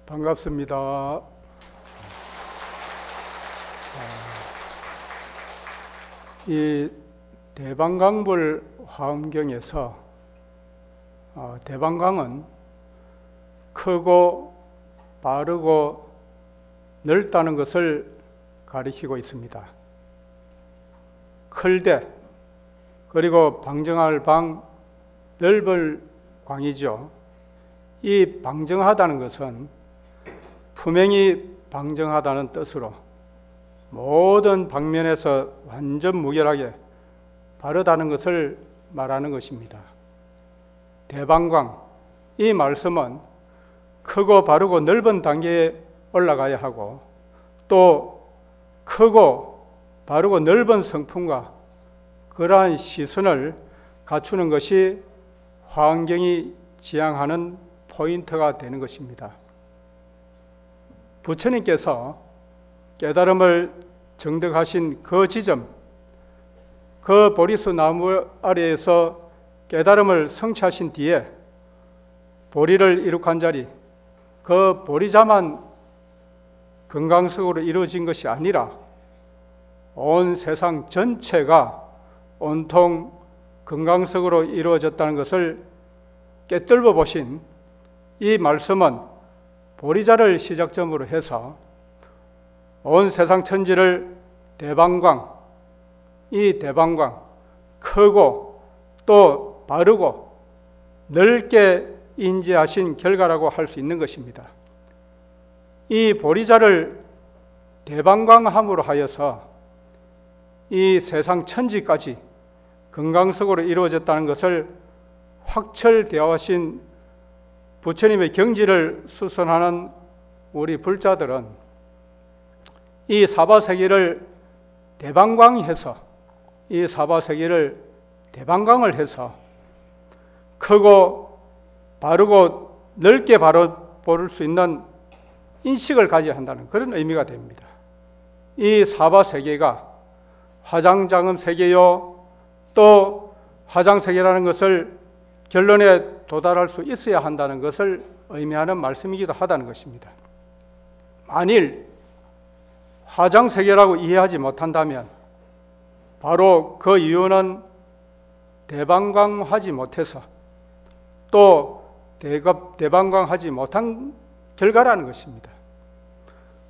반갑습니다. 이 대방강불 화엄경에서 대방강은 크고 빠르고 넓다는 것을 가리키고 있습니다. 클대 그리고 방정할 방 넓을 광이죠. 이 방정하다는 것은 품행이 방정하다는 뜻으로 모든 방면에서 완전 무결하게 바르다는 것을 말하는 것입니다. 대방광, 이 말씀은 크고 바르고 넓은 단계에 올라가야 하고 또 크고 바르고 넓은 성품과 그러한 시선을 갖추는 것이 화엄경이 지향하는 포인트가 되는 것입니다. 부처님께서 깨달음을 정득하신 그 지점, 그 보리수 나무 아래에서 깨달음을 성취하신 뒤에 보리를 이룩한 자리, 그 보리자만 건강석으로 이루어진 것이 아니라 온 세상 전체가 온통 건강석으로 이루어졌다는 것을 깨뚫어 보신 이 말씀은 보리자를 시작점으로 해서 온 세상 천지를 대방광, 이 대방광, 크고 또 바르고 넓게 인지하신 결과라고 할 수 있는 것입니다. 이 보리자를 대방광함으로 하여서 이 세상 천지까지 건강석으로 이루어졌다는 것을 확철대화하신 부처님의 경지를 수선하는 우리 불자들은 이 사바세계를 대방광해서 이 사바세계를 대방광을 해서 크고 바르고 넓게 바라볼 수 있는 인식을 가져야 한다는 그런 의미가 됩니다. 이 사바세계가 화장장엄 세계요 또 화장세계라는 것을 결론에 도달할 수 있어야 한다는 것을 의미하는 말씀이기도 하다는 것입니다. 만일 화장세계라고 이해하지 못한다면 바로 그 이유는 대방광하지 못해서 또 대방광하지 못한 결과라는 것입니다.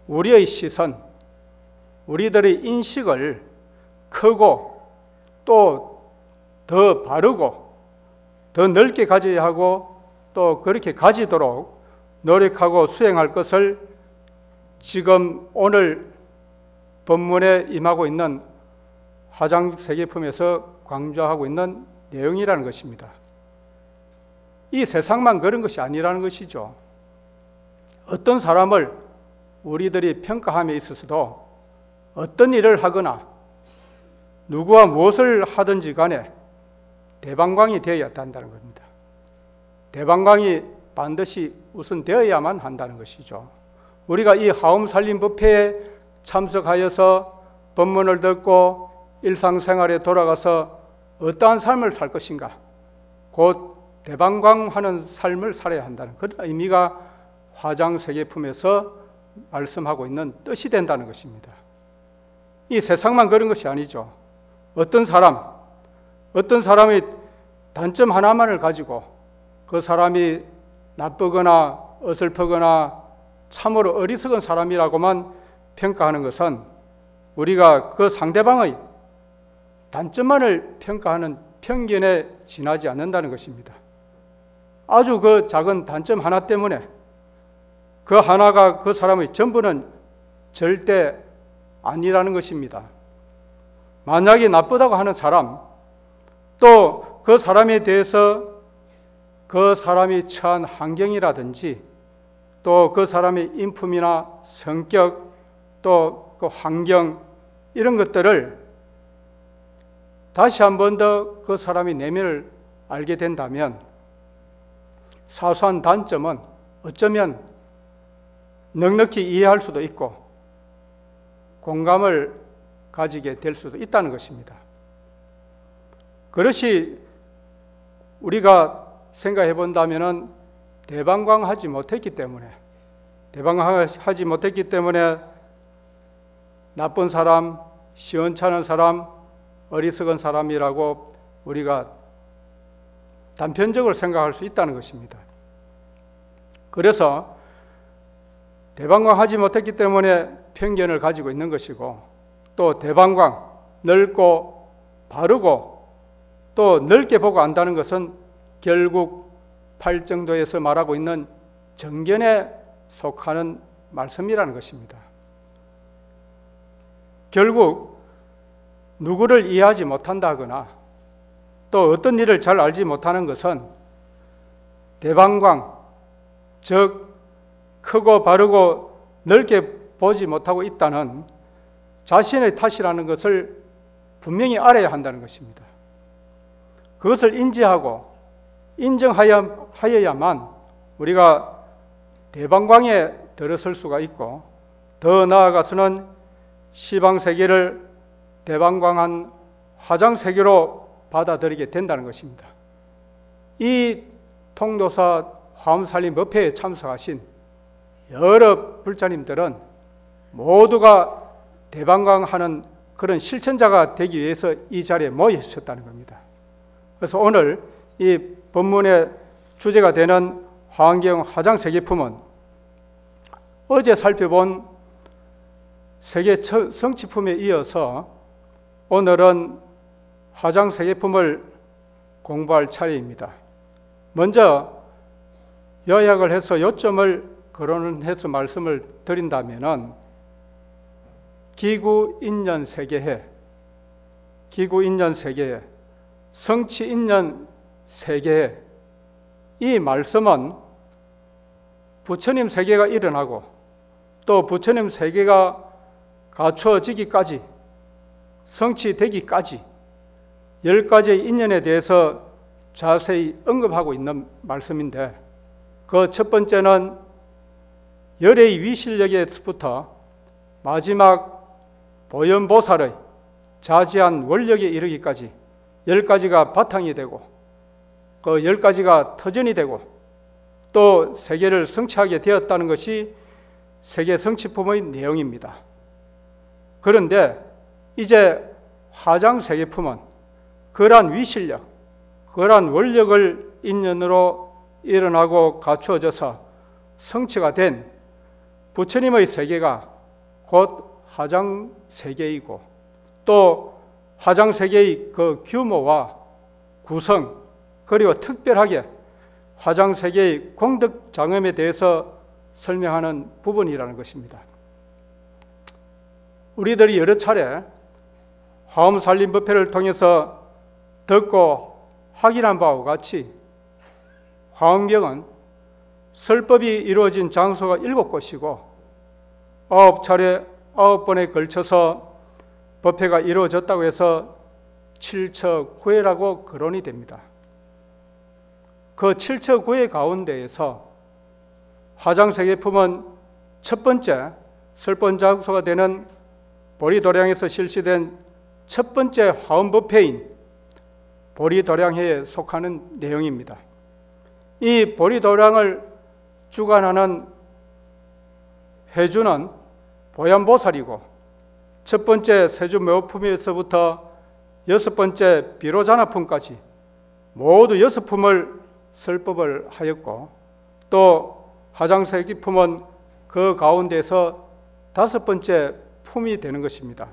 우리의 시선, 우리들의 인식을 크고 또 더 바르고 더 넓게 가져야 하고 또 그렇게 가지도록 노력하고 수행할 것을 지금 오늘 본문에 임하고 있는 화장세계품에서 강조하고 있는 내용이라는 것입니다. 이 세상만 그런 것이 아니라는 것이죠. 어떤 사람을 우리들이 평가함에 있어서도 어떤 일을 하거나 누구와 무엇을 하든지 간에 대방광이 되어야 한다는 겁니다. 대방광이 반드시 우선 되어야만 한다는 것이죠. 우리가 이 화엄살림법회에 참석하여서 법문을 듣고 일상생활에 돌아가서 어떠한 삶을 살 것인가, 곧 대방광하는 삶을 살아야 한다는 그런 의미가 화장세계품에서 말씀하고 있는 뜻이 된다는 것입니다. 이 세상만 그런 것이 아니죠. 어떤 사람이 단점 하나만을 가지고 그 사람이 나쁘거나 어설프거나 참으로 어리석은 사람이라고만 평가하는 것은 우리가 그 상대방의 단점만을 평가하는 편견에 지나지 않는다는 것입니다. 아주 그 작은 단점 하나 때문에 그 하나가 그 사람의 전부는 절대 아니라는 것입니다. 만약에 나쁘다고 하는 사람, 또 그 사람에 대해서 그 사람이 처한 환경이라든지 또 그 사람의 인품이나 성격 또 그 환경 이런 것들을 다시 한 번 더 그 사람의 내면을 알게 된다면 사소한 단점은 어쩌면 넉넉히 이해할 수도 있고 공감을 가지게 될 수도 있다는 것입니다. 그것이 우리가 생각해 본다면 대방광하지 못했기 때문에 대방광하지 못했기 때문에 나쁜 사람, 시원찮은 사람, 어리석은 사람이라고 우리가 단편적으로 생각할 수 있다는 것입니다. 그래서 대방광하지 못했기 때문에 편견을 가지고 있는 것이고, 또 대방광, 넓고 바르고 또 넓게 보고 안다는 것은 결국 팔정도에서 말하고 있는 정견에 속하는 말씀이라는 것입니다. 결국 누구를 이해하지 못한다거나 또 어떤 일을 잘 알지 못하는 것은 대방광, 즉 크고 바르고 넓게 보지 못하고 있다는 자신의 탓이라는 것을 분명히 알아야 한다는 것입니다. 그것을 인지하고 인정하여야만 우리가 대방광에 들어설 수가 있고, 더 나아가서는 시방세계를 대방광한 화장세계로 받아들이게 된다는 것입니다. 이 통도사 화엄살림법회에 참석하신 여러 불자님들은 모두가 대방광하는 그런 실천자가 되기 위해서 이 자리에 모이셨다는 겁니다. 그래서 오늘 이 본문의 주제가 되는 화엄경 화장세계품은 어제 살펴본 세계 성취품에 이어서 오늘은 화장세계품을 공부할 차례입니다. 먼저 요약을 해서 요점을 거론해서 말씀을 드린다면은 기구인연세계해, 기구인연세계해, 성취인연세계해, 이 말씀은 부처님 세계가 일어나고 또 부처님 세계가 갖추어지기까지, 성취되기까지 10가지의 인연에 대해서 자세히 언급하고 있는 말씀인데, 그 첫 번째는 열의 위실력에서부터 마지막 보현보살의 자지한 원력에 이르기까지 10가지가 바탕이 되고 그 10가지가 터전이 되고 또 세계를 성취하게 되었다는 것이 세계 성취품의 내용입니다. 그런데 이제 화장세계품은 그러한 위실력, 그러한 원력을 인연으로 일어나고 갖추어져서 성취가 된 부처님의 세계가 곧 화장세계이고, 또 화장세계의 그 규모와 구성, 그리고 특별하게 화장세계의 공덕장엄에 대해서 설명하는 부분이라는 것입니다. 우리들이 여러 차례 화엄살림법회를 통해서 듣고 확인한 바와 같이 화엄경은 설법이 이루어진 장소가 7곳이고 9차례 9번에 걸쳐서 법회가 이루어졌다고 해서 7처9회라고 거론이 됩니다. 그 7처9회 가운데에서 화장세계품은 첫 번째 설법 장소가 되는 보리도량에서 실시된 첫 번째 화엄법회인 보리도량회에 속하는 내용입니다. 이 보리도량을 주관하는 회주는 보현보살이고, 첫 번째 세주묘품에서부터 6번째 비로자나품까지 모두 6품을 설법을 하였고, 또 화장세계품은 그 가운데서 5번째 품이 되는 것입니다.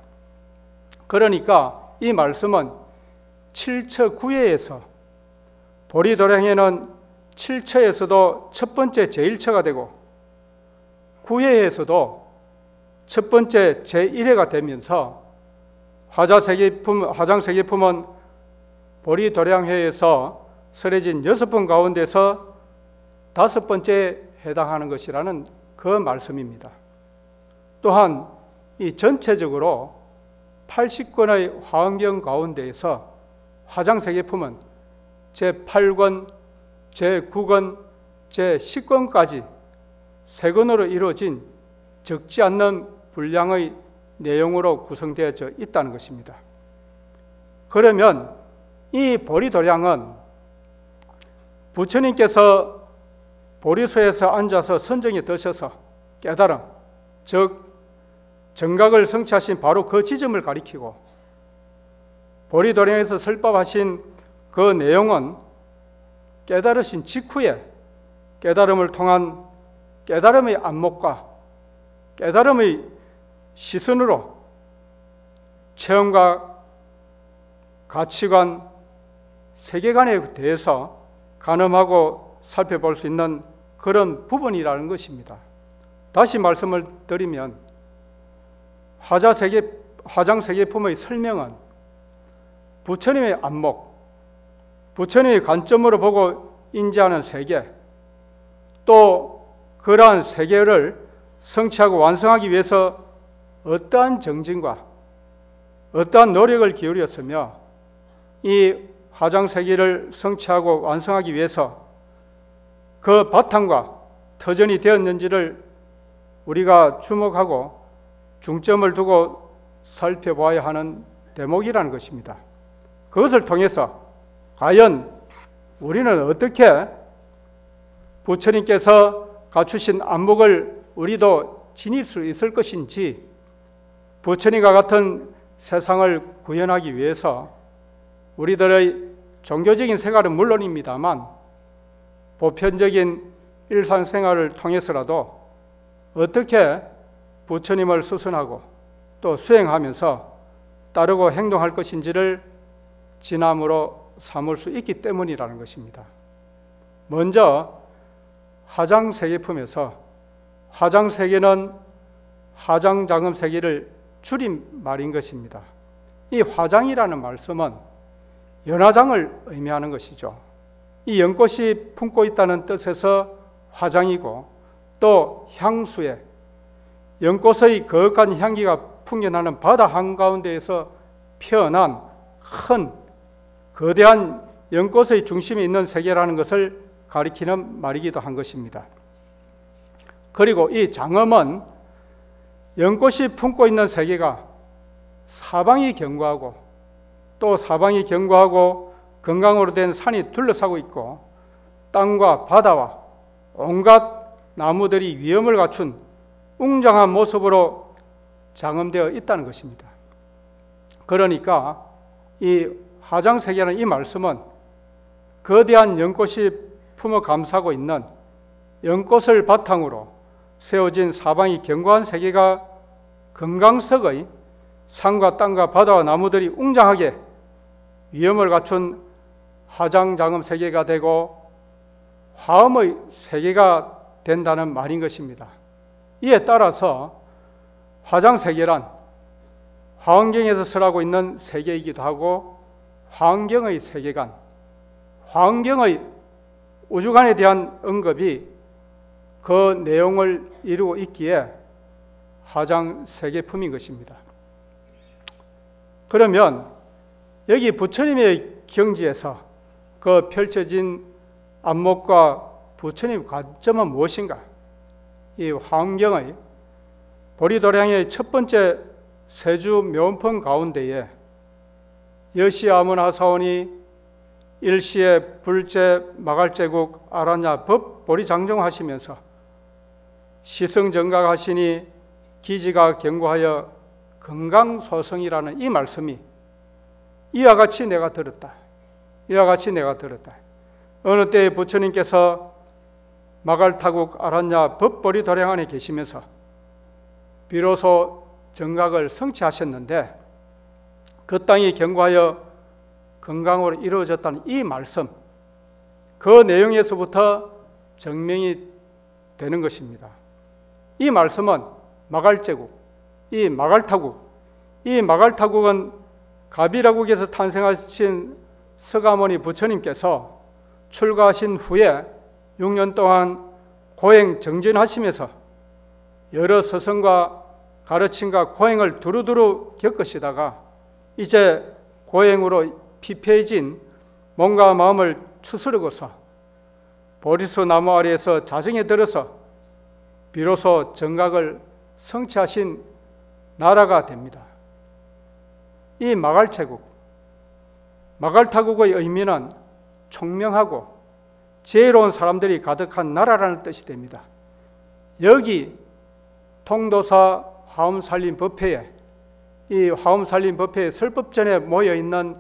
그러니까 이 말씀은 7처9회에서 보리도량에는 7처에서도 첫 번째 제1처가 되고 9회에서도 첫 번째 제1회가 되면서 화장세계품은 보리도량회에서 설해진 6품 가운데서 5번째에 해당하는 것이라는 그 말씀입니다. 또한 이 전체적으로 80권의 화엄경 가운데에서 화장세계품은 제8권, 제9권, 제10권까지 3권으로 이루어진 적지 않는 분량의 내용으로 구성되어져 있다는 것입니다. 그러면 이 보리도량은 부처님께서 보리소에서 앉아서 선정에 드셔서 깨달음, 즉 정각을 성취하신 바로 그 지점을 가리키고, 보리도량에서 설법하신 그 내용은 깨달으신 직후에 깨달음을 통한 깨달음의 안목과 깨달음의 시선으로 체험과 가치관, 세계관에 대해서 가늠하고 살펴볼 수 있는 그런 부분이라는 것입니다. 다시 말씀을 드리면 화장세계품의 설명은 부처님의 안목, 부처님의 관점으로 보고 인지하는 세계, 또 그러한 세계를 성취하고 완성하기 위해서 어떠한 정진과 어떠한 노력을 기울였으며 이 화장세계를 성취하고 완성하기 위해서 그 바탕과 터전이 되었는지를 우리가 주목하고 중점을 두고 살펴봐야 하는 대목이라는 것입니다. 그것을 통해서 과연 우리는 어떻게 부처님께서 갖추신 안목을 우리도 지닐 수 있을 것인지, 부처님과 같은 세상을 구현하기 위해서 우리들의 종교적인 생활은 물론입니다만 보편적인 일상생활을 통해서라도 어떻게 부처님을 수순하고 또 수행하면서 따르고 행동할 것인지를 지남으로 삼을 수 있기 때문이라는 것입니다. 먼저 화장세계품에서 화장세계는 화장장음세계를 줄인 말인 것입니다. 이 화장이라는 말씀은 연화장을 의미하는 것이죠. 이 연꽃이 품고 있다는 뜻에서 화장이고, 또 향수에 연꽃의 거룩한 향기가 풍겨나는 바다 한가운데에서 피어난 큰 거대한 연꽃의 중심에 있는 세계라는 것을 가리키는 말이기도 한 것입니다. 그리고 이 장엄은 연꽃이 품고 있는 세계가 사방이 견고하고, 또 사방이 견고하고 건강으로 된 산이 둘러싸고 있고, 땅과 바다와 온갖 나무들이 위엄을 갖춘 웅장한 모습으로 장엄되어 있다는 것입니다. 그러니까 이 화장세계라는 이 말씀은 거대한 연꽃이 품어 감싸고 있는 연꽃을 바탕으로 세워진 사방이 견고한 세계가 금강석의 산과 땅과 바다와 나무들이 웅장하게 위엄을 갖춘 화장장엄 세계가 되고 화엄의 세계가 된다는 말인 것입니다. 이에 따라서 화장세계란 화엄경에서 설하고 있는 세계이기도 하고, 화엄경의 세계관, 화엄경의 우주관에 대한 언급이 그 내용을 이루고 있기에 화장세계품인 것입니다. 그러면 여기 부처님의 경지에서 그 펼쳐진 안목과 부처님 관점은 무엇인가? 이 화엄경의 보리도량의 첫 번째 세주 묘원품 가운데에 여시아문하사오니 일시에 불제 마갈제국 아라냐 법 보리장정하시면서 시성정각하시니 기지가 견고하여 건강소성이라는 이 말씀이 이와 같이 내가 들었다. 이와 같이 내가 들었다. 어느 때에 부처님께서 마갈타국 아라냐 법보리 도량 안에 계시면서 비로소 정각을 성취하셨는데 그 땅이 견고하여 건강으로 이루어졌다는 이 말씀, 그 내용에서부터 증명이 되는 것입니다. 이 말씀은 마갈제국, 이 마갈타국은 가비라국에서 탄생하신 서가모니 부처님께서 출가하신 후에 6년 동안 고행 정진하시면서 여러 서성과 가르침과 고행을 두루두루 겪으시다가 이제 고행으로 피폐해진 몸과 마음을 추스르고서 보리수 나무 아래에서 자정에 들어서 비로소 정각을 성취하신 나라가 됩니다. 이 마갈제국, 마갈타국의 의미는 총명하고 지혜로운 사람들이 가득한 나라라는 뜻이 됩니다. 여기 통도사 화엄살림법회에, 이 화엄살림법회에 설법전에 모여있는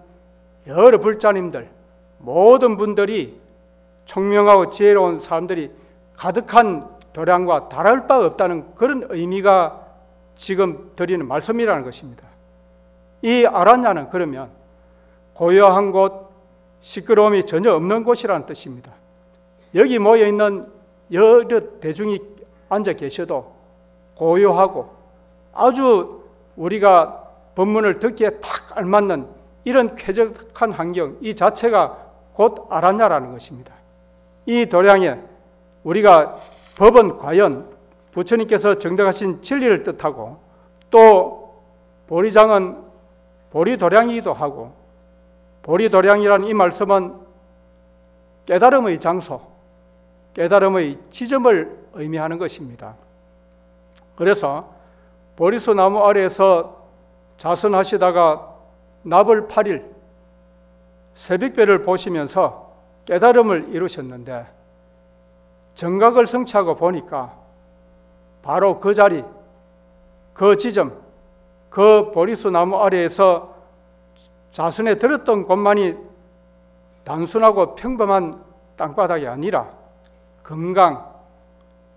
여러 불자님들, 모든 분들이 총명하고 지혜로운 사람들이 가득한 도량과 다를 바 없다는 그런 의미가 지금 드리는 말씀이라는 것입니다. 이 아라냐는 그러면 고요한 곳, 시끄러움이 전혀 없는 곳이라는 뜻입니다. 여기 모여있는 여러 대중이 앉아 계셔도 고요하고 아주 우리가 법문을 듣기에 딱 알맞는 이런 쾌적한 환경, 이 자체가 곧 아라냐라는 것입니다. 이 도량에 우리가 법은 과연 부처님께서 정덕하신 진리를 뜻하고, 또 보리장은 보리도량이기도 하고, 보리도량이라는 이 말씀은 깨달음의 장소, 깨달음의 지점을 의미하는 것입니다. 그래서 보리수 나무 아래에서 자선하시다가 납을 8일 새벽별을 보시면서 깨달음을 이루셨는데, 정각을 성취하고 보니까 바로 그 자리, 그 지점, 그 보리수 나무 아래에서 자선에 들었던 곳만이 단순하고 평범한 땅바닥이 아니라 금강,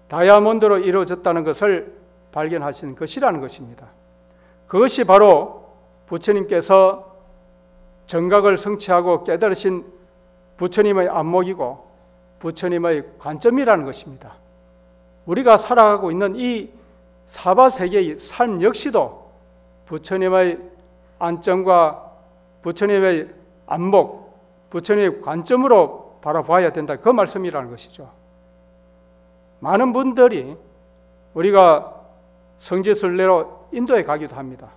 다이아몬드로 이루어졌다는 것을 발견하신 것이라는 것입니다. 그것이 바로 부처님께서 정각을 성취하고 깨달으신 부처님의 안목이고 부처님의 관점이라는 것입니다. 우리가 살아가고 있는 이 사바세계의 삶 역시도 부처님의 안점과 부처님의 안목, 부처님의 관점으로 바라봐야 된다, 그 말씀이라는 것이죠. 많은 분들이 우리가 성지순례로 인도에 가기도 합니다.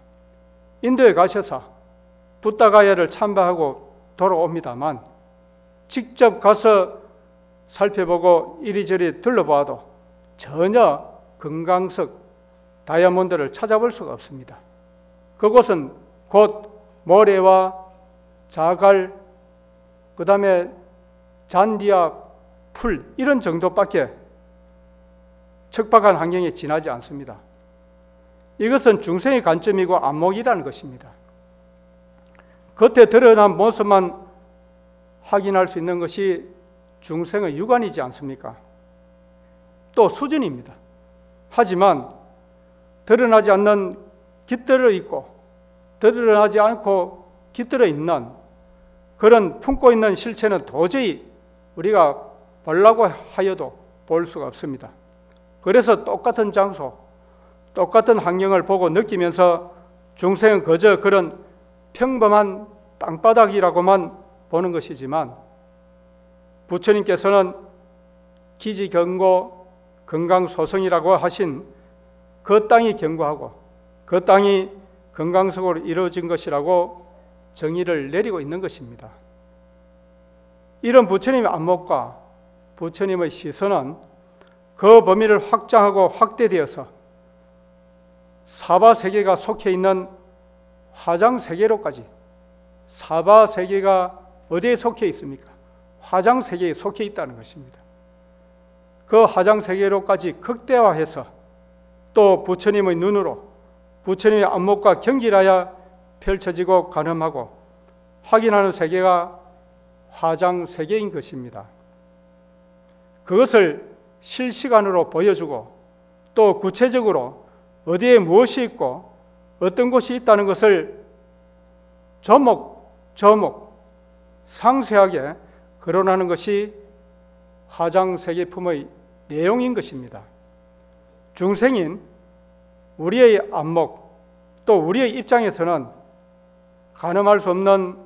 인도에 가셔서 부다가야를 참배하고 돌아옵니다만, 직접 가서 살펴보고 이리저리 둘러봐도 전혀 금강석, 다이아몬드를 찾아볼 수가 없습니다. 그곳은 곧 모래와 자갈, 그 다음에 잔디와 풀, 이런 정도밖에 척박한 환경에 지나지 않습니다. 이것은 중생의 관점이고 안목이라는 것입니다. 겉에 드러난 모습만 확인할 수 있는 것이 중생의 육안이지 않습니까? 또 수준입니다. 하지만 드러나지 않는 깃들어 있고 드러나지 않고 깃들어 있는 그런 품고 있는 실체는 도저히 우리가 보려고 하여도 볼 수가 없습니다. 그래서 똑같은 장소, 똑같은 환경을 보고 느끼면서 중생은 그저 그런 평범한 땅바닥이라고만 보는 것이지만, 부처님께서는 기지경고 금강소성이라고 하신 그 땅이 견고하고 그 땅이 금강석으로 이루어진 것이라고 정의를 내리고 있는 것입니다. 이런 부처님의 안목과 부처님의 시선은 그 범위를 확장하고 확대되어서 사바세계가 속해 있는 화장세계로까지, 사바세계가 어디에 속해 있습니까? 화장세계에 속해 있다는 것입니다. 그 화장세계로까지 극대화해서 또 부처님의 눈으로 부처님의 안목과 경질하여 펼쳐지고 가늠하고 확인하는 세계가 화장세계인 것입니다. 그것을 실시간으로 보여주고 또 구체적으로 어디에 무엇이 있고 어떤 곳이 있다는 것을 조목 상세하게 거론하는 것이 화장세계품의 내용인 것입니다. 중생인 우리의 안목, 또 우리의 입장에서는 가늠할 수 없는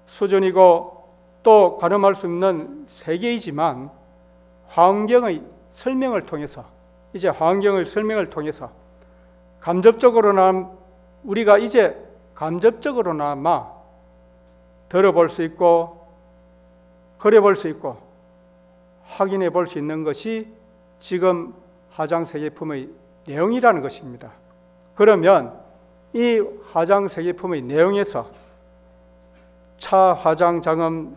수준이고 또 가늠할 수 없는 세계이지만, 화엄경의 설명을 통해서, 이제 화엄경의 설명을 통해서 감접적으로나 우리가 이제 감접적으로나마 들어볼 수 있고 그려볼 수 있고 확인해 볼 수 있는 것이 지금 화장세계품의 내용이라는 것입니다. 그러면 이 화장세계품의 내용에서 차화장장엄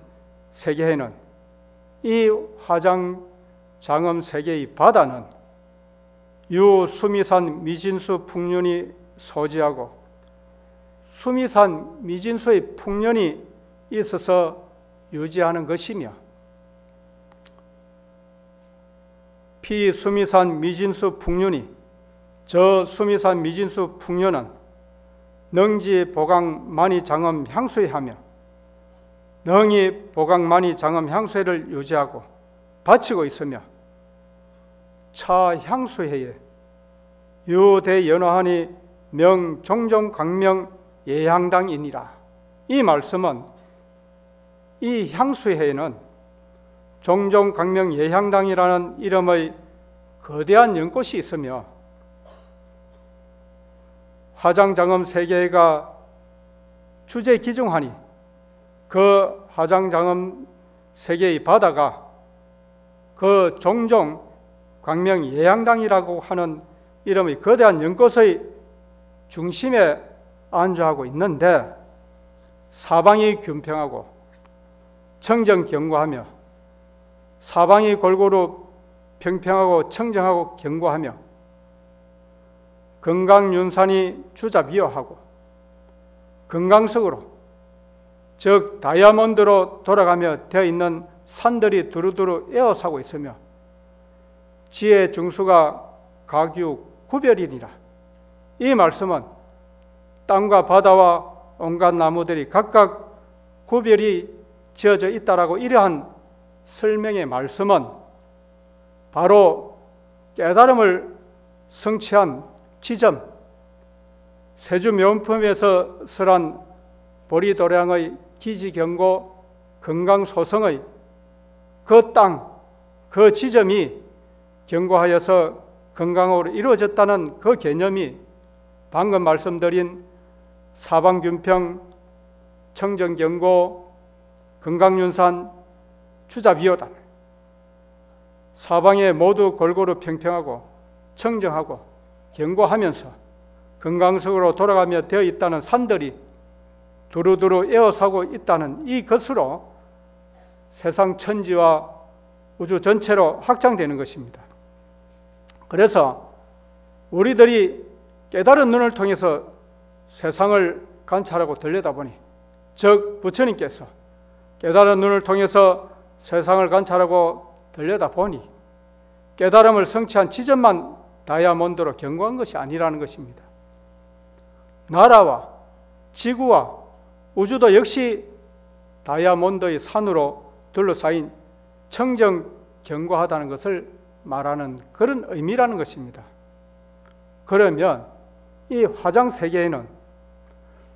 세계에는, 이 화장장엄 세계의 바다는 유수미산 미진수 풍년이 소지하고 수미산 미진수의 풍년이 있어서 유지하는 것이며, 피수미산 미진수 풍년이, 저 수미산 미진수 풍년은 능지 보강 만이 장엄 향수해하며 능이 보강 만이 장엄 향수해를 유지하고 바치고 있으며, 차 향수해에 유대연화하니 명종종 광명 예향당이니라. 이 말씀은 이 향수해에는 종종 광명 예향당이라는 이름의 거대한 연꽃이 있으며, 화장장엄 세계가 주제 기중하니 그 화장장엄 세계의 바다가 그 종종 광명 예향당이라고 하는 이름의 거대한 연꽃의 중심에 안주하고 있는데, 사방이 균평하고 청정경고하며, 사방이 골고루 평평하고 청정하고 견고하며, 금강윤산이 주잡이어하고 금강석으로, 즉 다이아몬드로 돌아가며 되어 있는 산들이 두루두루 에워싸고 있으며, 지혜 중수가 가규 구별이니라. 이 말씀은 땅과 바다와 온갖 나무들이 각각 구별이 지어져 있다라고 이러한 설명의 말씀은 바로 깨달음을 성취한 지점, 세주명품에서 설한 보리도량의 기지경고 금강소성의 그 땅, 그 지점이 경고하여서 건강으로 이루어졌다는 그 개념이 방금 말씀드린 사방균평, 청정경고, 금강윤산, 주잡이요단, 사방에 모두 골고루 평평하고 청정하고 견고하면서 건강석으로 돌아가며 되어 있다는 산들이 두루두루 에워싸고 있다는 이 것으로 세상 천지와 우주 전체로 확장되는 것입니다. 그래서 우리들이 깨달은 눈을 통해서 세상을 관찰하고 들여다보니, 즉 부처님께서 깨달은 눈을 통해서 세상을 관찰하고 들여다보니 깨달음을 성취한 지점만 다이아몬드로 견고한 것이 아니라는 것입니다. 나라와 지구와 우주도 역시 다이아몬드의 산으로 둘러싸인 청정 견고하다는 것을 말하는 그런 의미라는 것입니다. 그러면 이 화장세계에는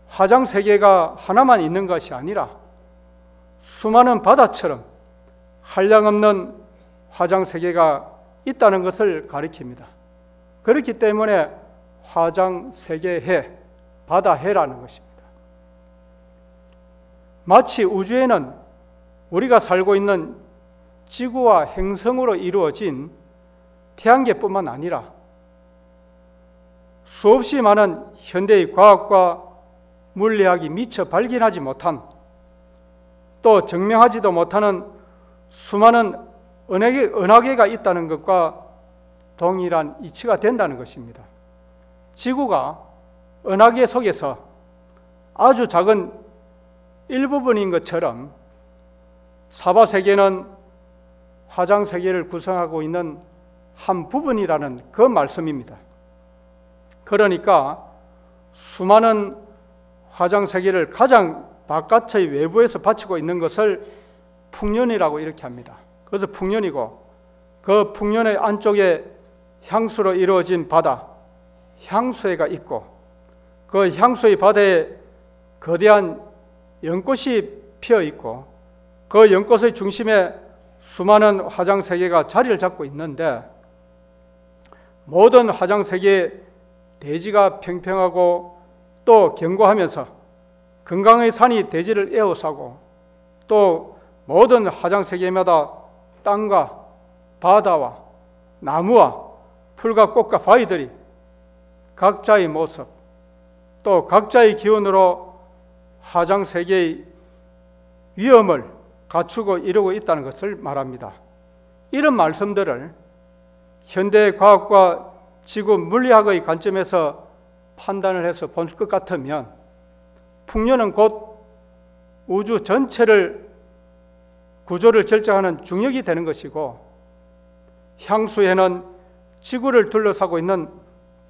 화장세계가 하나만 있는 것이 아니라 수많은 바다처럼 한량없는 화장세계가 있다는 것을 가리킵니다. 그렇기 때문에 화장세계해, 바다해라는 것입니다. 마치 우주에는 우리가 살고 있는 지구와 행성으로 이루어진 태양계뿐만 아니라 수없이 많은 현대의 과학과 물리학이 미처 발견하지 못한, 또 증명하지도 못하는 수많은 은하계가 있다는 것과 동일한 이치가 된다는 것입니다. 지구가 은하계 속에서 아주 작은 일부분인 것처럼 사바세계는 화장세계를 구성하고 있는 한 부분이라는 그 말씀입니다. 그러니까 수많은 화장세계를 가장 바깥의 외부에서 바치고 있는 것을 풍년이라고 이렇게 합니다. 그래서 풍년이고, 그 풍년의 안쪽에 향수로 이루어진 바다, 향수해가 있고, 그 향수의 바다에 거대한 연꽃이 피어 있고, 그 연꽃의 중심에 수많은 화장세계가 자리를 잡고 있는데, 모든 화장세계의 대지가 평평하고 또 견고하면서 건강의 산이 대지를 에워싸고, 또 모든 화장세계마다 땅과 바다와 나무와 풀과 꽃과 바위들이 각자의 모습, 또 각자의 기운으로 화장세계의 위엄을 갖추고 이루고 있다는 것을 말합니다. 이런 말씀들을 현대 과학과 지구 물리학의 관점에서 판단을 해서 볼 것 같으면 풍년은 곧 우주 전체를 구조를 결정하는 중력이 되는 것이고, 향수에는 지구를 둘러싸고 있는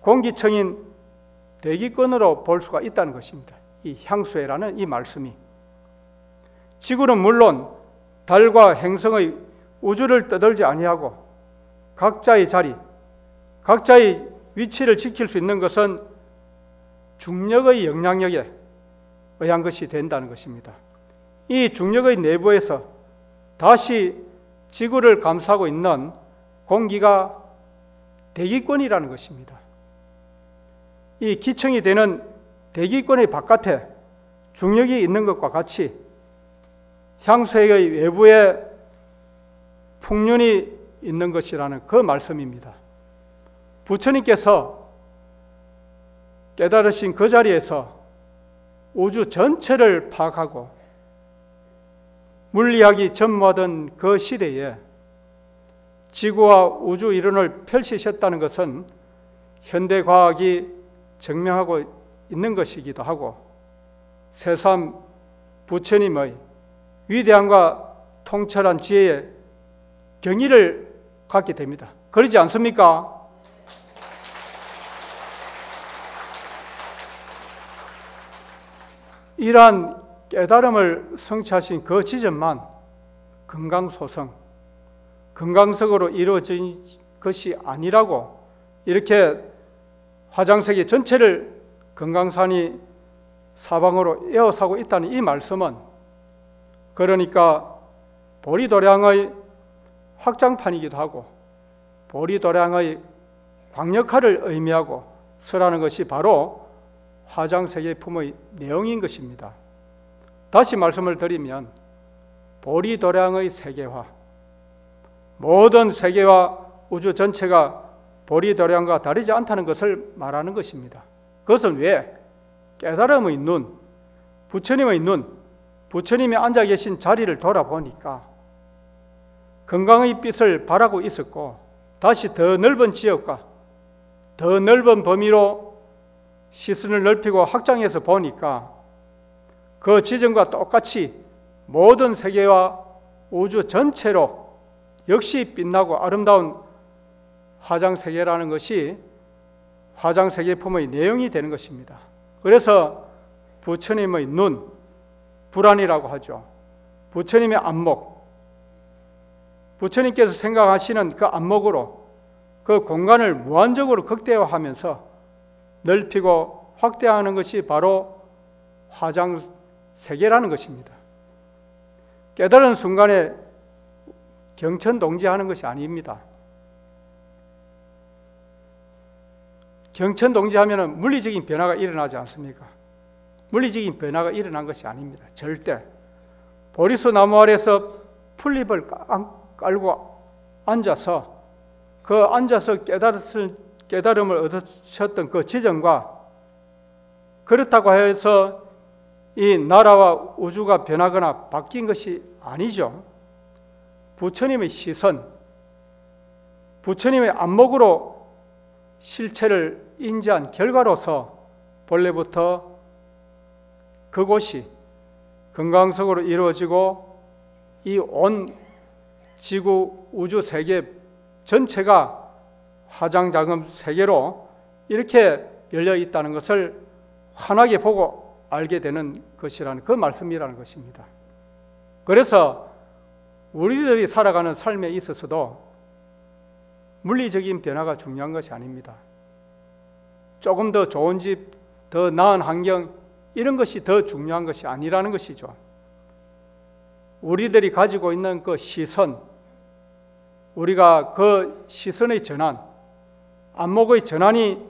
공기층인 대기권으로 볼 수가 있다는 것입니다. 이 향수해라는 이 말씀이, 지구는 물론 달과 행성의 우주를 떠돌지 아니하고 각자의 자리, 각자의 위치를 지킬 수 있는 것은 중력의 영향력에 의한 것이 된다는 것입니다. 이 중력의 내부에서 다시 지구를 감싸고 있는 공기가 대기권이라는 것입니다. 이 기층이 되는 대기권의 바깥에 중력이 있는 것과 같이 향수의 외부에 풍륜이 있는 것이라는 그 말씀입니다. 부처님께서 깨달으신 그 자리에서 우주 전체를 파악하고 물리학이 전무하던 그 시대에 지구와 우주 이론을 펼치셨다는 것은 현대과학이 증명하고 있는 것이기도 하고, 새삼 부처님의 위대함과 통찰한 지혜에 경의를 갖게 됩니다. 그러지 않습니까? 이러한 깨달음을 성취하신 그 지점만 금강소성, 금강석으로 이루어진 것이 아니라고, 이렇게 화장세계 전체를 금강산이 사방으로 에워싸고 있다는 이 말씀은, 그러니까 보리도량의 확장판이기도 하고 보리도량의 광역화를 의미하고 서라는 것이 바로 화장세계품의 내용인 것입니다. 다시 말씀을 드리면 보리도량의 세계화, 모든 세계와 우주 전체가 보리도량과 다르지 않다는 것을 말하는 것입니다. 그것은 왜? 깨달음의 눈, 부처님의 눈, 부처님이 앉아 계신 자리를 돌아보니까 건강의 빛을 발하고 있었고, 다시 더 넓은 지역과 더 넓은 범위로 시선을 넓히고 확장해서 보니까 그 지점과 똑같이 모든 세계와 우주 전체로 역시 빛나고 아름다운 화장세계라는 것이 화장세계품의 내용이 되는 것입니다. 그래서 부처님의 눈, 불안이라고 하죠. 부처님의 안목, 부처님께서 생각하시는 그 안목으로 그 공간을 무한적으로 극대화하면서 넓히고 확대하는 것이 바로 화장세계라는 것입니다. 깨달은 순간에 경천동지하는 것이 아닙니다. 경천동지하면 물리적인 변화가 일어나지 않습니까? 물리적인 변화가 일어난 것이 아닙니다. 절대. 보리수 나무 아래서 풀잎을 깔고 앉아서 깨달음을 얻으셨던 그 지점과 그렇다고 해서 이 나라와 우주가 변하거나 바뀐 것이 아니죠. 부처님의 시선, 부처님의 안목으로 실체를 인지한 결과로서 본래부터 그곳이 금강석으로 이루어지고 이 온 지구 우주 세계 전체가 화장자금 세계로 이렇게 열려 있다는 것을 환하게 보고 알게 되는 것이라는 그 말씀이라는 것입니다. 그래서 우리들이 살아가는 삶에 있어서도 물리적인 변화가 중요한 것이 아닙니다. 조금 더 좋은 집, 더 나은 환경, 이런 것이 더 중요한 것이 아니라는 것이죠. 우리들이 가지고 있는 그 시선, 우리가 그 시선의 전환, 안목의 전환이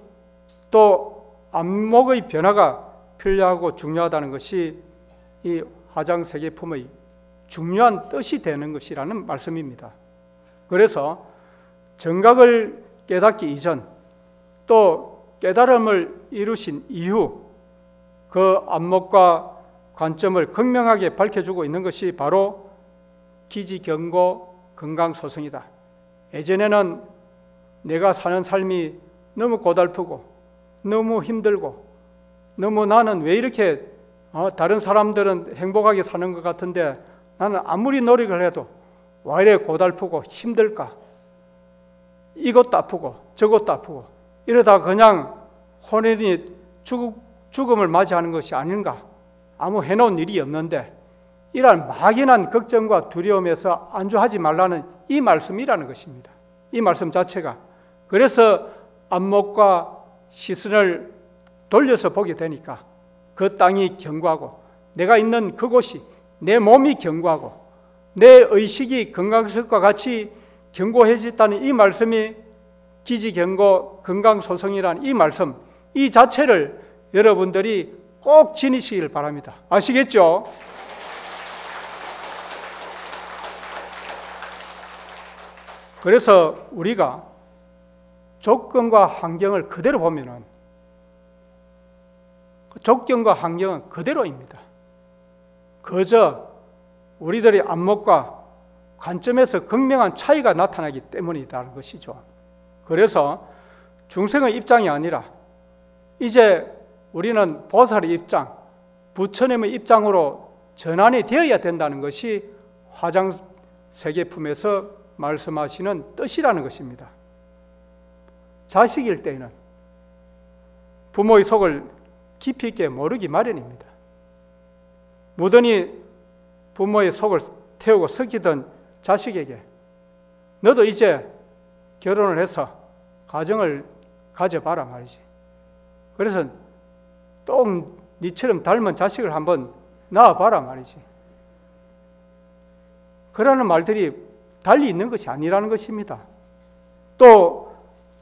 또 안목의 변화가 필요하고 중요하다는 것이 이 화장세계품의 중요한 뜻이 되는 것이라는 말씀입니다. 그래서 정각을 깨닫기 이전, 또 깨달음을 이루신 이후 그 안목과 관점을 극명하게 밝혀주고 있는 것이 바로 기지경고 금강소성이다. 예전에는 내가 사는 삶이 너무 고달프고 너무 힘들고 너무 나는 왜 이렇게 다른 사람들은 행복하게 사는 것 같은데 나는 아무리 노력을 해도 왜 이래 고달프고 힘들까? 이것도 아프고 저것도 아프고 이러다 그냥 혼연히 죽음을 맞이하는 것이 아닌가? 아무 해놓은 일이 없는데 이러한 막연한 걱정과 두려움에서 안주하지 말라는 이 말씀이라는 것입니다. 이 말씀 자체가. 그래서 안목과 시선을 돌려서 보게 되니까 그 땅이 견고하고 내가 있는 그곳이 내 몸이 견고하고 내 의식이 건강석과 같이 견고해졌다는 이 말씀이 기지견고 건강소성이라는 이 말씀, 이 자체를 여러분들이 꼭 지니시길 바랍니다. 아시겠죠? 그래서 우리가 조건과 환경을 그대로 보면은 조건과 환경은 그대로입니다. 그저 우리들의 안목과 관점에서 극명한 차이가 나타나기 때문이라는 것이죠. 그래서 중생의 입장이 아니라 이제 우리는 보살의 입장, 부처님의 입장으로 전환이 되어야 된다는 것이 화장세계품에서 말씀하시는 뜻이라는 것입니다. 자식일 때는 부모의 속을 깊이 있게 모르기 마련입니다. 무던히 부모의 속을 태우고 섞이던 자식에게 너도 이제 결혼을 해서 가정을 가져봐라 말이지. 그래서 또 니처럼 닮은 자식을 한번 낳아봐라 말이지. 그러는 말들이 달리 있는 것이 아니라는 것입니다. 또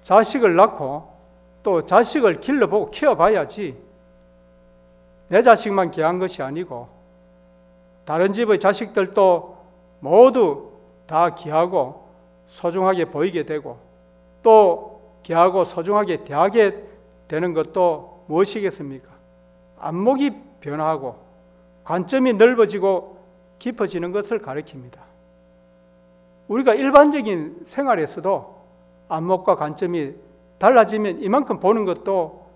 자식을 낳고 또 자식을 길러보고 키워봐야지 내 자식만 귀한 것이 아니고 다른 집의 자식들도 모두 다 귀하고 소중하게 보이게 되고 또 귀하고 소중하게 대하게 되는 것도 무엇이겠습니까? 안목이 변화하고 관점이 넓어지고 깊어지는 것을 가리킵니다. 우리가 일반적인 생활에서도 안목과 관점이 달라지면 이만큼 보는 것도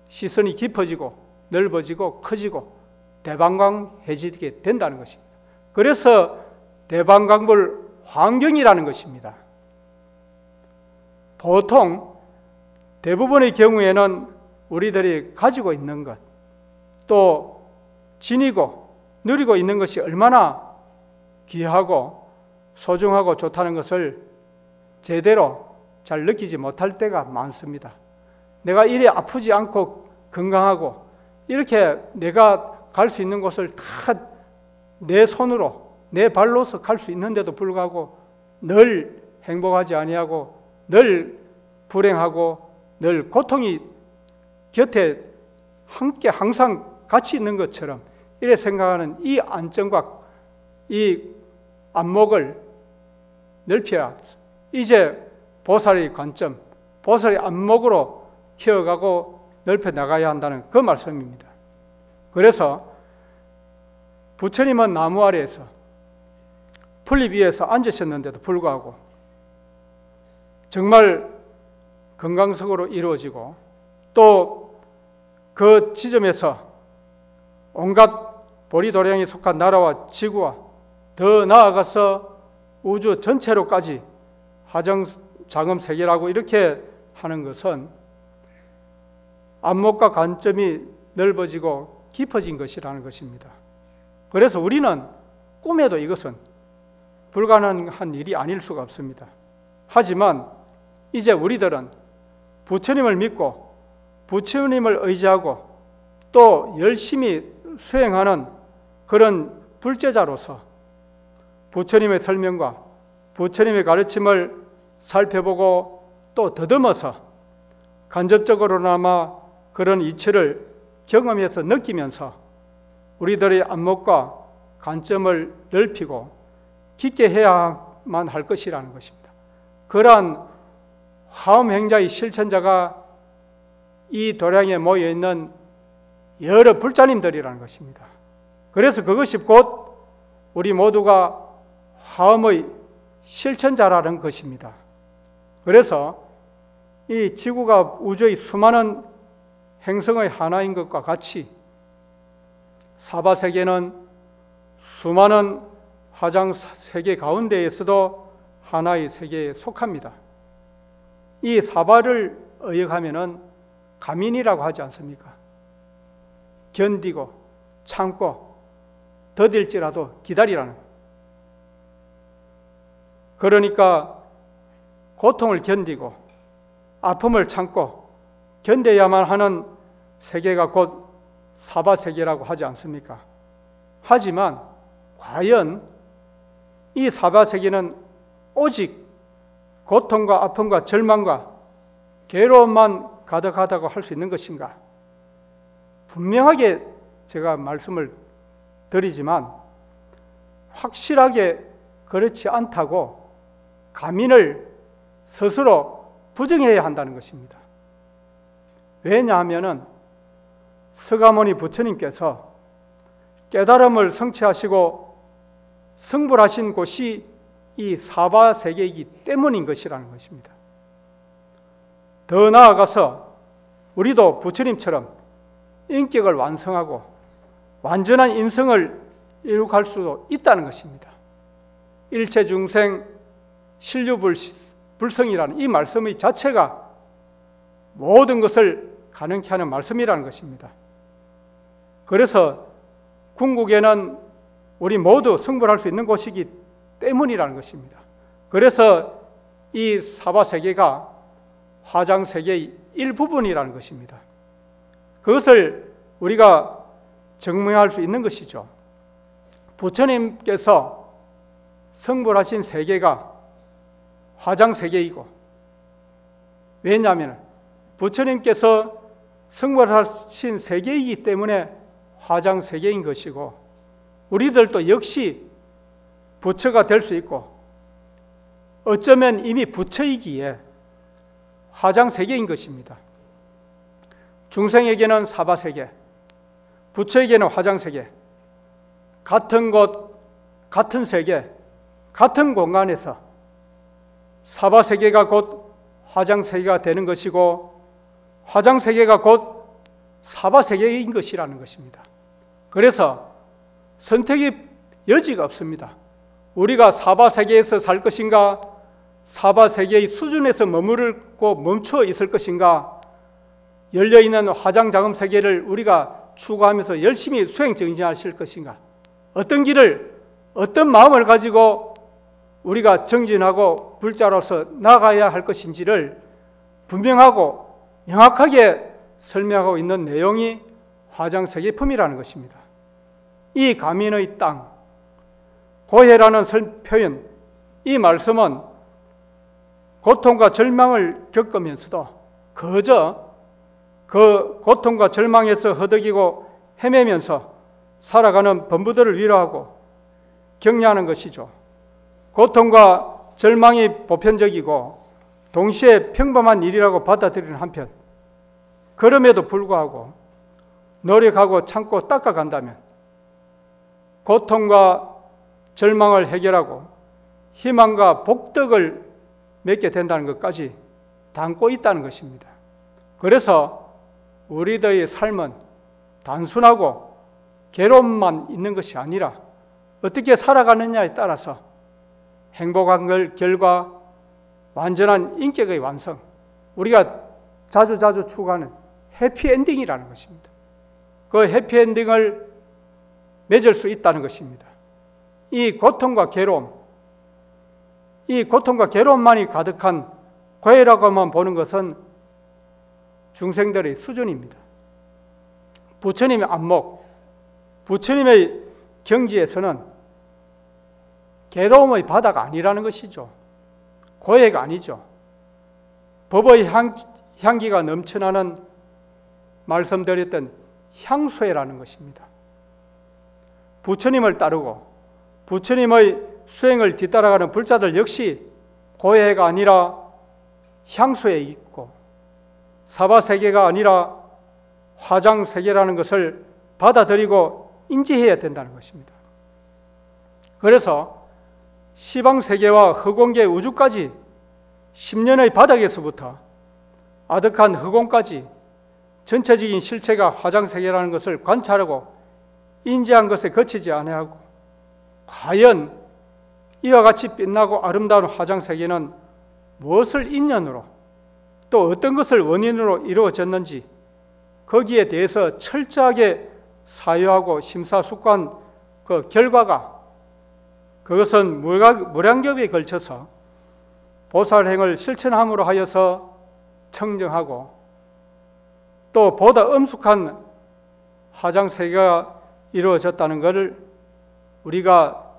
시선이 깊어지고 넓어지고 커지고 대방광해지게 된다는 것입니다. 그래서 대방광불 환경이라는 것입니다. 보통 대부분의 경우에는 우리들이 가지고 있는 것, 또 지니고 누리고 있는 것이 얼마나 귀하고 소중하고 좋다는 것을 제대로 잘 느끼지 못할 때가 많습니다. 내가 이래 아프지 않고 건강하고 이렇게 내가 갈 수 있는 곳을 다 내 손으로 내 발로서 갈 수 있는데도 불구하고 늘 행복하지 아니하고 늘 불행하고 늘 고통이 곁에 함께 항상 같이 있는 것처럼 이래 생각하는 이 안점과 이 안목을 넓혀야 이제 보살의 관점, 보살의 안목으로 키워가고 넓혀 나가야 한다는 그 말씀입니다. 그래서 부처님은 나무 아래에서 풀잎 위에서 앉으셨는데도 불구하고 정말 건강석으로 이루어지고 또 그 지점에서 온갖 보리도량에 속한 나라와 지구와 더 나아가서 우주 전체로까지 화정장엄 세계라고 이렇게 하는 것은 안목과 관점이 넓어지고 깊어진 것이라는 것입니다. 그래서 우리는 꿈에도 이것은 불가능한 일이 아닐 수가 없습니다. 하지만 이제 우리들은 부처님을 믿고 부처님을 의지하고 또 열심히 수행하는 그런 불제자로서 부처님의 설명과 부처님의 가르침을 살펴보고 또 더듬어서 간접적으로나마 그런 이치를 경험해서 느끼면서 우리들의 안목과 관점을 넓히고 깊게 해야만 할 것이라는 것입니다. 그러한 화엄행자의 실천자가 이 도량에 모여있는 여러 불자님들이라는 것입니다. 그래서 그것이 곧 우리 모두가 화엄의 실천자라는 것입니다. 그래서 이 지구가 우주의 수많은 행성의 하나인 것과 같이 사바세계는 수많은 화장 세계 가운데에서도 하나의 세계에 속합니다. 이 사바를 의역하면은 가민이라고 하지 않습니까? 견디고 참고 더딜지라도 기다리라는 것. 그러니까 고통을 견디고 아픔을 참고 견뎌야만 하는 세계가 곧 사바세계라고 하지 않습니까? 하지만 과연 이 사바세계는 오직 고통과 아픔과 절망과 괴로움만 가득하다고 할 수 있는 것인가? 분명하게 제가 말씀을 드리지만 확실하게 그렇지 않다고 가민을 스스로 부정해야 한다는 것입니다. 왜냐하면 서가모니 부처님께서 깨달음을 성취하시고 성불하신 곳이 이 사바세계이기 때문인 것이라는 것입니다. 더 나아가서 우리도 부처님처럼 인격을 완성하고 완전한 인성을 이룩할 수도 있다는 것입니다. 일체중생 신류불성이라는 이 말씀의 자체가 모든 것을 가능케 하는 말씀이라는 것입니다. 그래서 궁극에는 우리 모두 성불할 수 있는 곳이기 때문이라는 것입니다. 그래서 이 사바세계가 화장세계의 일부분이라는 것입니다. 그것을 우리가 증명할 수 있는 것이죠. 부처님께서 성불하신 세계가 화장세계이고, 왜냐하면 부처님께서 성불하신 세계이기 때문에 화장세계인 것이고, 우리들도 역시 부처가 될 수 있고 어쩌면 이미 부처이기에 화장세계인 것입니다. 중생에게는 사바세계, 부처에게는 화장세계, 같은 곳, 같은 세계, 같은 공간에서 사바세계가 곧 화장세계가 되는 것이고 화장세계가 곧 사바세계인 것이라는 것입니다. 그래서 선택의 여지가 없습니다. 우리가 사바세계에서 살 것인가, 사바세계의 수준에서 머무르고 멈춰 있을 것인가, 열려있는 화장자금 세계를 우리가 추구하면서 열심히 수행정진하실 것인가, 어떤 길을, 어떤 마음을 가지고 우리가 정진하고 불자로서 나가야 할 것인지를 분명하고 명확하게 설명하고 있는 내용이 화장세계품이라는 것입니다. 이 가민의 땅, 고해라는 표현, 이 말씀은 고통과 절망을 겪으면서도 그저 그 고통과 절망에서 허덕이고 헤매면서 살아가는 범부들을 위로하고 격려하는 것이죠. 고통과 절망이 보편적이고 동시에 평범한 일이라고 받아들이는 한편, 그럼에도 불구하고 노력하고 참고 닦아간다면 고통과 절망을 해결하고 희망과 복덕을 맺게 된다는 것까지 담고 있다는 것입니다. 그래서 우리들의 삶은 단순하고 괴로움만 있는 것이 아니라 어떻게 살아가느냐에 따라서 행복한 결과, 완전한 인격의 완성, 우리가 자주 추구하는 해피엔딩이라는 것입니다. 그 해피엔딩을 맺을 수 있다는 것입니다. 이 고통과 괴로움만이 가득한 고해라고만 보는 것은 중생들의 수준입니다. 부처님의 안목, 부처님의 경지에서는 괴로움의 바다가 아니라는 것이죠. 고해가 아니죠. 법의 향기가 넘쳐나는 말씀드렸던 향수해라는 것입니다. 부처님을 따르고 부처님의 수행을 뒤따라가는 불자들 역시 고해가 아니라 향수에 있고 사바세계가 아니라 화장세계라는 것을 받아들이고 인지해야 된다는 것입니다. 그래서 시방세계와 허공계 우주까지 10년의 바닥에서부터 아득한 허공까지 전체적인 실체가 화장세계라는 것을 관찰하고 인지한 것에 그치지 아니하고 과연 이와 같이 빛나고 아름다운 화장세계는 무엇을 인연으로 또 어떤 것을 원인으로 이루어졌는지 거기에 대해서 철저하게 사유하고 심사숙고한 그 결과가 그것은 무량겹에 걸쳐서 보살행을 실천함으로 하여서 청정하고 또 보다 엄숙한 화장세계가 이루어졌다는 것을 우리가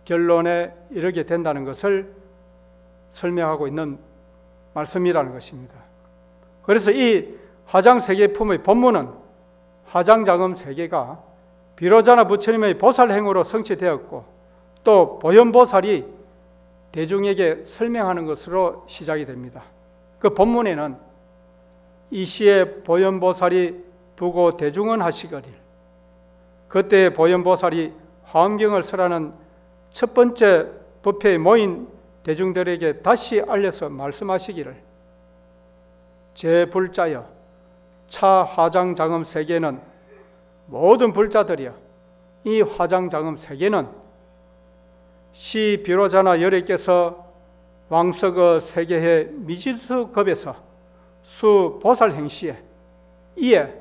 결론에 이르게 된다는 것을 설명하고 있는 말씀이라는 것입니다. 그래서 이 화장세계품의 본문은 화장장엄세계가 비로자나 부처님의 보살행으로 성취되었고 또 보현보살이 대중에게 설명하는 것으로 시작이 됩니다. 그 본문에는 이 시에 보현보살이 두고 대중은 하시거릴 그때 보현보살이 화엄경을 설하는 첫 번째 법회에 모인 대중들에게 다시 알려서 말씀하시기를 제 불자여 차 화장장엄 세계는 모든 불자들이여 이 화장장엄 세계는 시 비로자나 열애께서 왕석의 세계의 미진수급에서 수 보살행시에 이에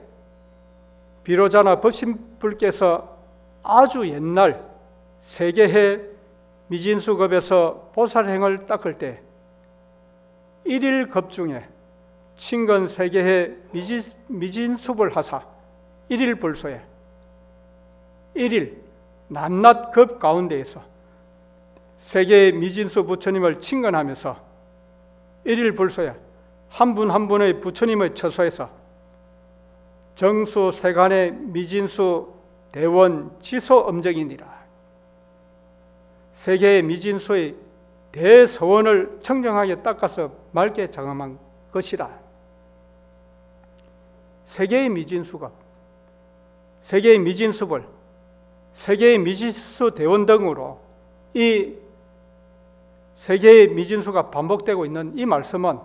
비로자나 법신불께서 아주 옛날 세계의 미진수급에서 보살행을 닦을 때 일일 급중에 친근 세계의 미진수불 하사 일일 불소에 일일 낮낮 급 가운데에서 세계의 미진수 부처님을 친근하면서 일일 불소에 한 분 한 분의 부처님의 처소에서 정수 세간의 미진수 대원 지소 엄정이니라. 세계의 미진수의 대서원을 청정하게 닦아서 맑게 장엄한 것이라. 세계의 미진수가 세계의 미진수벌 세계의 미진수 대원 등으로 이 세계의 미진수가 반복되고 있는 이 말씀은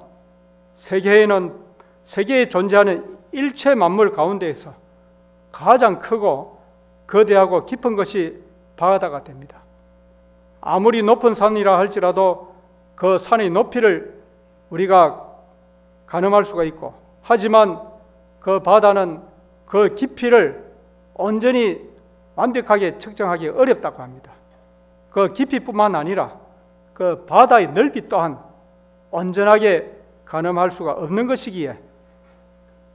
세계에 존재하는 일체 만물 가운데에서 가장 크고 거대하고 깊은 것이 바다가 됩니다. 아무리 높은 산이라 할지라도 그 산의 높이를 우리가 가늠할 수가 있고 하지만 그 바다는 그 깊이를 온전히 완벽하게 측정하기 어렵다고 합니다. 그 깊이뿐만 아니라 그 바다의 넓이 또한 온전하게 가늠할 수가 없는 것이기에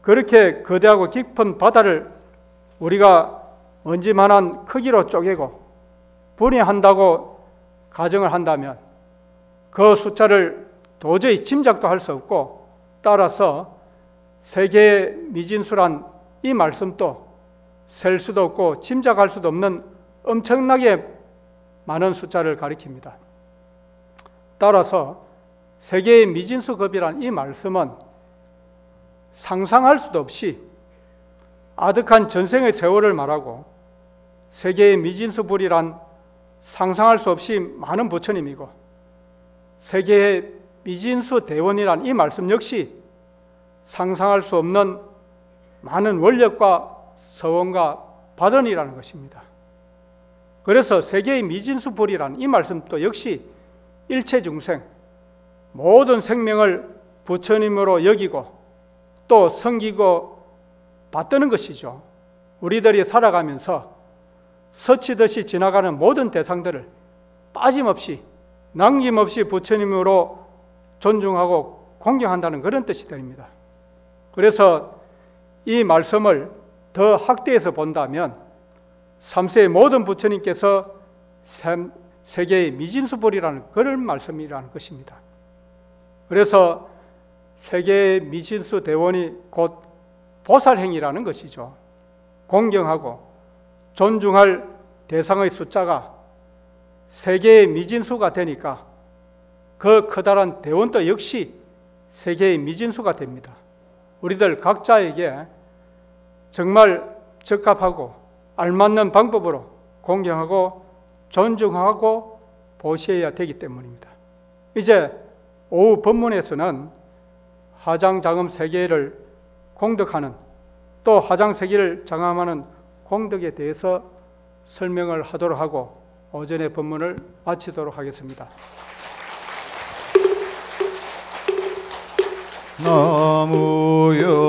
그렇게 거대하고 깊은 바다를 우리가 먼지만한 크기로 쪼개고 분해한다고 가정을 한다면 그 숫자를 도저히 짐작도 할 수 없고 따라서 세계의 미진수란 이 말씀도 셀 수도 없고 짐작할 수도 없는 엄청나게 많은 숫자를 가리킵니다. 따라서 세계의 미진수급이란 이 말씀은 상상할 수도 없이 아득한 전생의 세월을 말하고 세계의 미진수불이란 상상할 수 없이 많은 부처님이고 세계의 미진수 대원이란 이 말씀 역시 상상할 수 없는 많은 원력과 서원과 발언이라는 것입니다. 그래서 세계의 미진수불이란 이 말씀도 역시 일체 중생 모든 생명을 부처님으로 여기고 또 섬기고 받드는 것이죠. 우리들이 살아가면서 스치듯이 지나가는 모든 대상들을 빠짐없이 남김없이 부처님으로 존중하고 공경한다는 그런 뜻이 됩니다. 그래서 이 말씀을 더 확대해서 본다면 3세의 모든 부처님께서 세계의 미진수불이라는 그런 말씀이라는 것입니다. 그래서 세계의 미진수 대원이 곧 보살행이라는 것이죠. 공경하고 존중할 대상의 숫자가 세계의 미진수가 되니까 그 커다란 대원도 역시 세계의 미진수가 됩니다. 우리들 각자에게 정말 적합하고 알맞는 방법으로 공경하고 존중하고 보시해야 되기 때문입니다. 이제 오후 법문에서는 화장자금 세계를 공덕하는, 또 화장세계를 장엄하는 공덕에 대해서 설명을 하도록 하고 오전의 법문을 마치도록 하겠습니다. 나무여